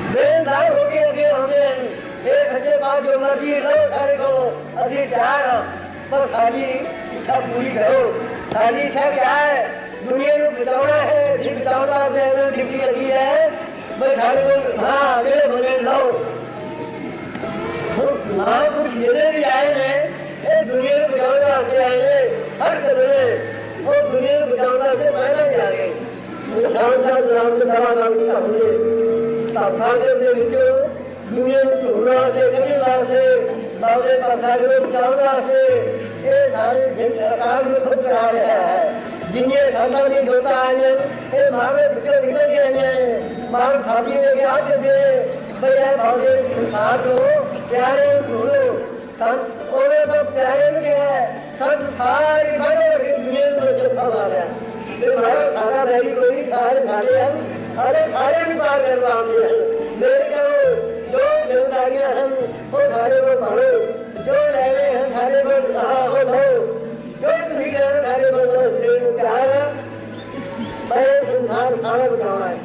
बेदार होके अगे हमें एक हजे बाद जो मर्जी लो सारे को अभी तैयार पर सारी इच्छा पूरी करो। सारी इच्छा क्या है? दुनिया को बचाना है, ठीक बचाना से ड्यूटी लगी है। बस सारे को हाँ अगले बोले लो हाँ कुछ लेने भी आए हैं, ये दुनिया को बचाना से आए हर कदम वो दुनिया को बचाना से पहले भी आ गए। नाम से बड़ा नाम हुए साधे से दुनिया को ढूंढना से करीना से बाबे प्रसाद बचाना से ये सारे सरकार में खुद करा रहा है। जिन्हें खाता नहीं होता है ये मारे पिछले निकल गए हैं मार खाती में क्या थे भैया भागे साथ हो प्यारे ढूंढो सब और सब प्यारे में है सब सारी बड़े दुनिया में जो खा रहा है हमारा खाना नहीं कोई सारे खाते हम सारे भी बात करवा हैं। मेरे कहो जो जिम्मेदारियां हम वो सारे को पढ़ो, जो लहरे हैं सारे को हो लो, जो सुविधा सारे को क्या है संसार खाना बनाना है।